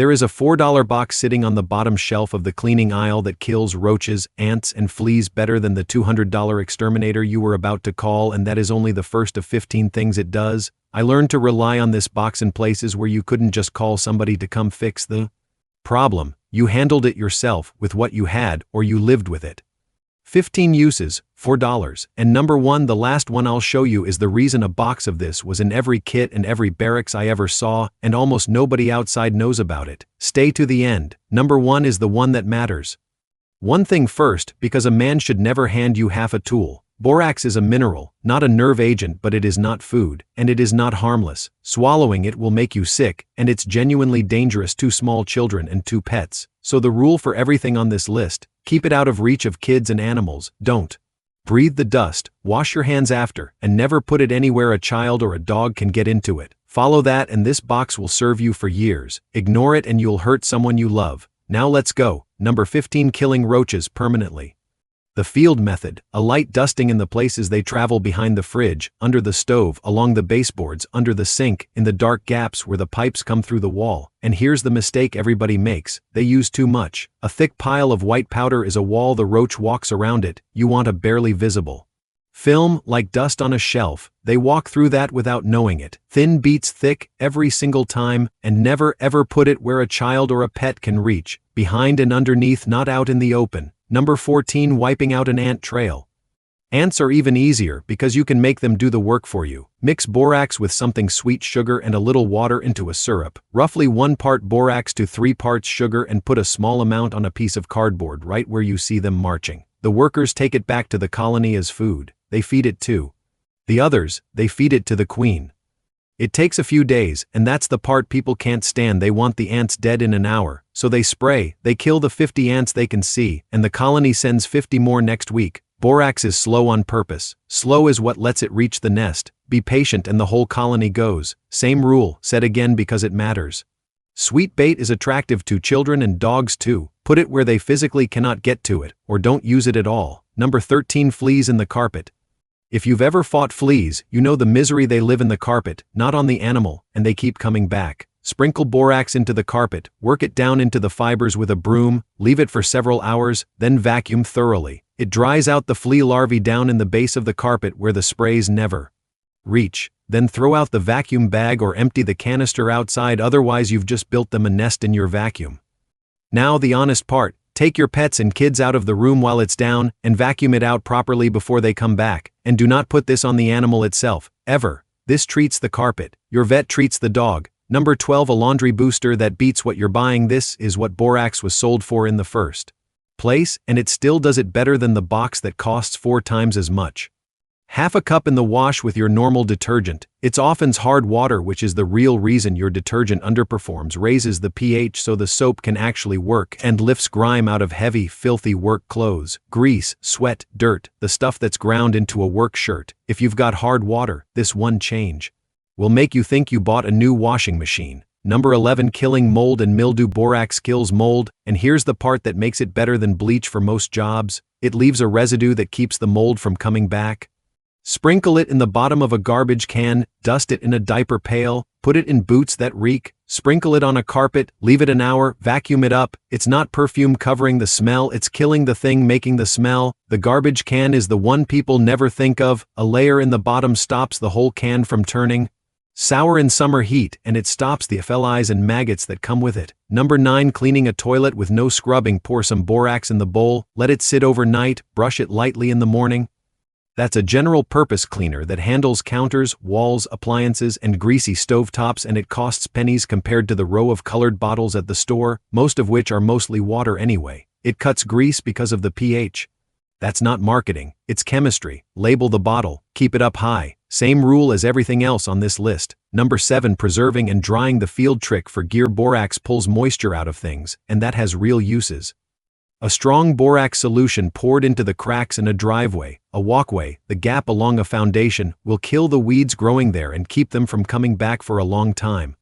There is a $4 box sitting on the bottom shelf of the cleaning aisle that kills roaches, ants, and fleas better than the $200 exterminator you were about to call, and that is only the first of 15 things it does. I learned to rely on this box in places where you couldn't just call somebody to come fix the problem. You handled it yourself with what you had, or you lived with it. 15 uses, $4. And number 1, the last one I'll show you, is the reason a box of this was in every kit and every barracks I ever saw, and almost nobody outside knows about it. Stay to the end. Number 1 is the one that matters. One thing first, because a man should never hand you half a tool. Borax is a mineral, not a nerve agent, but it is not food, and it is not harmless. Swallowing it will make you sick, and it's genuinely dangerous to small children and to pets. So the rule for everything on this list: keep it out of reach of kids and animals. Don't breathe the dust, wash your hands after, and never put it anywhere a child or a dog can get into it. Follow that and this box will serve you for years. Ignore it and you'll hurt someone you love. Now let's go. Number 15, killing roaches permanently. The field method: a light dusting in the places they travel, behind the fridge, under the stove, along the baseboards, under the sink, in the dark gaps where the pipes come through the wall. And here's the mistake everybody makes: they use too much. A thick pile of white powder is a wall, the roach walks around it. You want a barely visible film, like dust on a shelf. They walk through that without knowing it. Thin beats thick every single time, and never ever put it where a child or a pet can reach. Behind and underneath, not out in the open. Number 14, wiping out an ant trail. Ants are even easier because you can make them do the work for you. Mix borax with something sweet, sugar, and a little water into a syrup. Roughly 1 part borax to 3 parts sugar, and put a small amount on a piece of cardboard right where you see them marching. The workers take it back to the colony as food. They feed it to the others. They feed it to the queen. It takes a few days, and that's the part people can't stand. They want the ants dead in an hour, so they spray. They kill the 50 ants they can see, and the colony sends 50 more next week. Borax is slow on purpose. Slow is what lets it reach the nest. Be patient and the whole colony goes. Same rule, said again because it matters. Sweet bait is attractive to children and dogs too. Put it where they physically cannot get to it, or don't use it at all. Number 13, fleas in the carpet. If you've ever fought fleas, you know the misery. They live in the carpet, not on the animal, and they keep coming back. Sprinkle borax into the carpet, work it down into the fibers with a broom, leave it for several hours, then vacuum thoroughly. It dries out the flea larvae down in the base of the carpet where the sprays never reach. Then throw out the vacuum bag or empty the canister outside, otherwise you've just built them a nest in your vacuum. Now the honest part: take your pets and kids out of the room while it's down, and vacuum it out properly before they come back. And do not put this on the animal itself, ever. This treats the carpet. Your vet treats the dog. Number 12, a laundry booster that beats what you're buying. This is what borax was sold for in the first place, and it still does it better than the box that costs 4 times as much. Half a cup in the wash with your normal detergent. It's often hard water, which is the real reason your detergent underperforms. Raises the pH so the soap can actually work, and lifts grime out of heavy, filthy work clothes. Grease, sweat, dirt, the stuff that's ground into a work shirt. If you've got hard water, this one change will make you think you bought a new washing machine. Number 11, killing mold and mildew. Borax kills mold, and here's the part that makes it better than bleach for most jobs. It leaves a residue that keeps the mold from coming back. Sprinkle it in the bottom of a garbage can, dust it in a diaper pail, put it in boots that reek, sprinkle it on a carpet, leave it an hour, vacuum it up. It's not perfume covering the smell, it's killing the thing making the smell. The garbage can is the one people never think of. A layer in the bottom stops the whole can from turning sour in summer heat, and it stops the flies and maggots that come with it. Number 9, cleaning a toilet with no scrubbing. Pour some borax in the bowl, let it sit overnight, brush it lightly in the morning. That's a general-purpose cleaner that handles counters, walls, appliances, and greasy stovetops, and it costs pennies compared to the row of colored bottles at the store, most of which are mostly water anyway. It cuts grease because of the pH. That's not marketing, it's chemistry. Label the bottle, keep it up high. Same rule as everything else on this list. Number 7, preserving and drying. The field trick for gear. Borax pulls moisture out of things, and that has real uses. A strong borax solution poured into the cracks in a driveway, a walkway, the gap along a foundation, will kill the weeds growing there and keep them from coming back for a long time.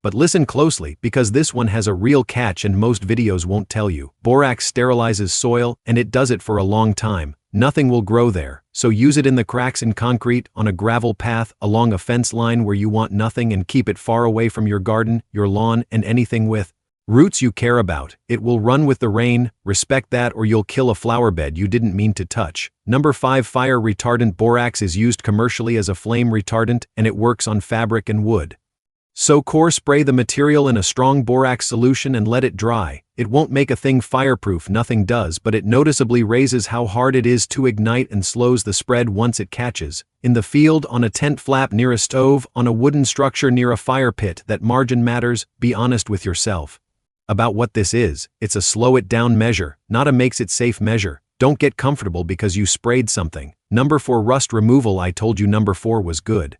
But listen closely, because this one has a real catch and most videos won't tell you. Borax sterilizes soil, and it does it for a long time. Nothing will grow there, so use it in the cracks in concrete, on a gravel path, along a fence line where you want nothing, and keep it far away from your garden, your lawn, and anything with Roots you care about. It will run with the rain, respect that or you'll kill a flower bed you didn't mean to touch. Number 5. Fire retardant. Borax is used commercially as a flame retardant and it works on fabric and wood. So spray the material in a strong borax solution and let it dry. It won't make a thing fireproof, nothing does, but it noticeably raises how hard it is to ignite and slows the spread once it catches. In the field, on a tent flap near a stove, on a wooden structure near a fire pit, that margin matters. Be honest with yourself about what this is. It's a slow it down measure, not a makes it safe measure. Don't get comfortable because you sprayed something. Number 4. Rust removal. I told you number 4 was good.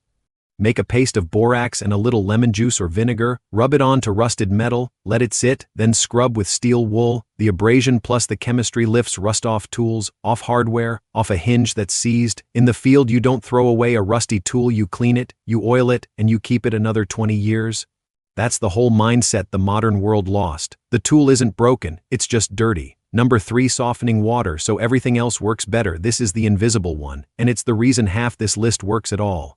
Make a paste of borax and a little lemon juice or vinegar, rub it onto rusted metal, let it sit, then scrub with steel wool. The abrasion plus the chemistry lifts rust off tools, off hardware, off a hinge that's seized. In the field you don't throw away a rusty tool, you clean it, you oil it, and you keep it another 20 years. That's the whole mindset the modern world lost. The tool isn't broken, it's just dirty. Number 3. Softening water so everything else works better. This is the invisible one, and it's the reason half this list works at all.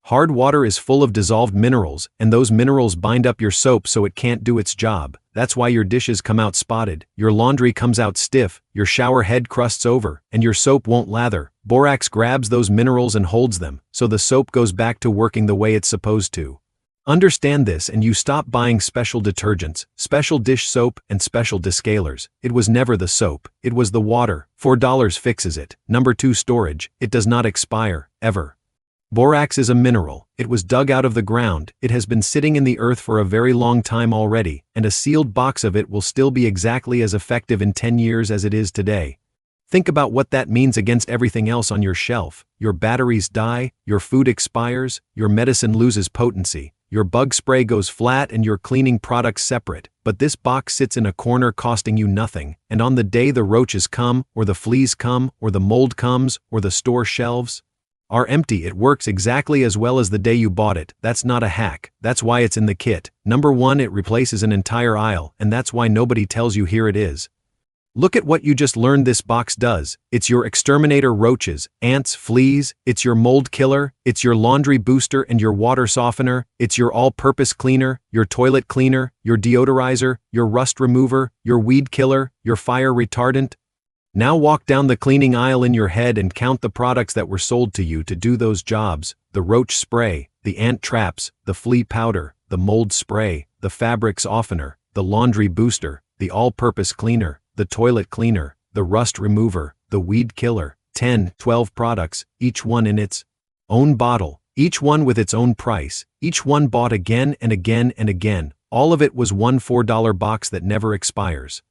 Hard water is full of dissolved minerals, and those minerals bind up your soap so it can't do its job. That's why your dishes come out spotted, your laundry comes out stiff, your shower head crusts over, and your soap won't lather. Borax grabs those minerals and holds them, so the soap goes back to working the way it's supposed to. Understand this and you stop buying special detergents, special dish soap, and special descalers. It was never the soap, it was the water. $4 fixes it. Number 2. Storage. It does not expire, ever. Borax is a mineral. It was dug out of the ground, it has been sitting in the earth for a very long time already, and a sealed box of it will still be exactly as effective in 10 years as it is today. Think about what that means against everything else on your shelf. Your batteries die, your food expires, your medicine loses potency, your bug spray goes flat and your cleaning products separate, but this box sits in a corner costing you nothing, and on the day the roaches come, or the fleas come, or the mold comes, or the store shelves are empty, it works exactly as well as the day you bought it. That's not a hack, that's why it's in the kit. Number 1. It replaces an entire aisle, and that's why nobody tells you here it is. Look at what you just learned this box does. It's your exterminator roaches, ants, fleas, it's your mold killer, it's your laundry booster and your water softener, it's your all-purpose cleaner, your toilet cleaner, your deodorizer, your rust remover, your weed killer, your fire retardant. Now walk down the cleaning aisle in your head and count the products that were sold to you to do those jobs. The roach spray, the ant traps, the flea powder, the mold spray, the fabric softener, the laundry booster, the all-purpose cleaner, the toilet cleaner, the rust remover, the weed killer. 10, 12 products, each one in its own bottle, each one with its own price, each one bought again and again and again. All of it was one $4 box that never expires.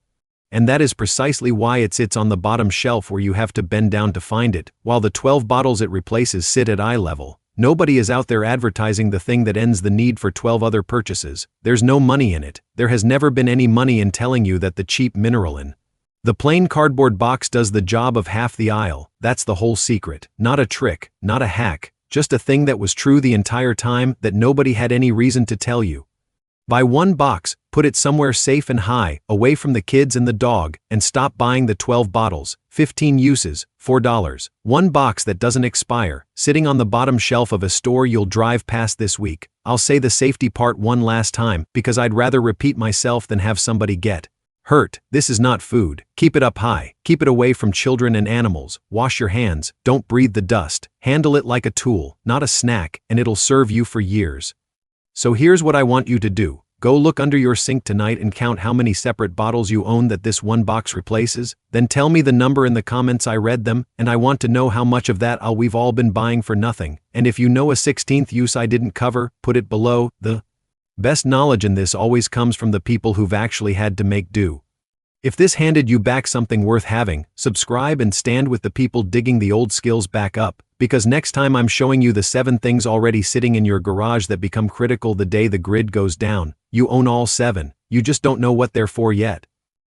And that is precisely why it sits on the bottom shelf where you have to bend down to find it, while the 12 bottles it replaces sit at eye level. Nobody is out there advertising the thing that ends the need for 12 other purchases. There's no money in it. There has never been any money in telling you that the cheap mineral in the plain cardboard box does the job of half the aisle. That's the whole secret. Not a trick, not a hack, just a thing that was true the entire time that nobody had any reason to tell you. Buy one box, put it somewhere safe and high, away from the kids and the dog, and stop buying the 12 bottles. 15 uses, $4. One box that doesn't expire, sitting on the bottom shelf of a store you'll drive past this week. I'll say the safety part one last time, because I'd rather repeat myself than have somebody get hurt. This is not food. Keep it up high. Keep it away from children and animals. Wash your hands. Don't breathe the dust. Handle it like a tool, not a snack, and it'll serve you for years. So here's what I want you to do. Go look under your sink tonight and count how many separate bottles you own that this one box replaces. Then tell me the number in the comments. I read them, and I want to know how much of that we've all been buying for nothing. And if you know a 16th use I didn't cover, put it below. The best knowledge in this always comes from the people who've actually had to make do. If this handed you back something worth having, subscribe and stand with the people digging the old skills back up, because next time I'm showing you the 7 things already sitting in your garage that become critical the day the grid goes down. You own all 7, you just don't know what they're for yet.